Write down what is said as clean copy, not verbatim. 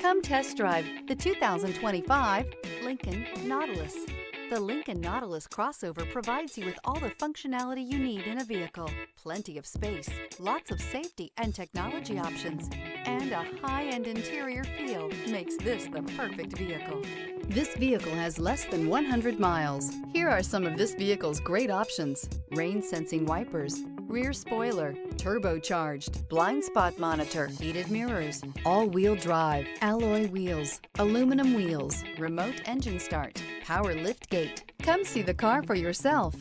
Come test drive the 2025 Lincoln Nautilus. The Lincoln Nautilus crossover provides you with all the functionality you need in a vehicle. Plenty of space, lots of safety and technology options, and a high-end interior feel makes this the perfect vehicle. This vehicle has less than 100 miles. Here are some of this vehicle's great options: rain-sensing wipers, rear spoiler, turbocharged, blind spot monitor, heated mirrors, all-wheel drive, alloy wheels, aluminum wheels, remote engine start, power lift gate. Come see the car for yourself.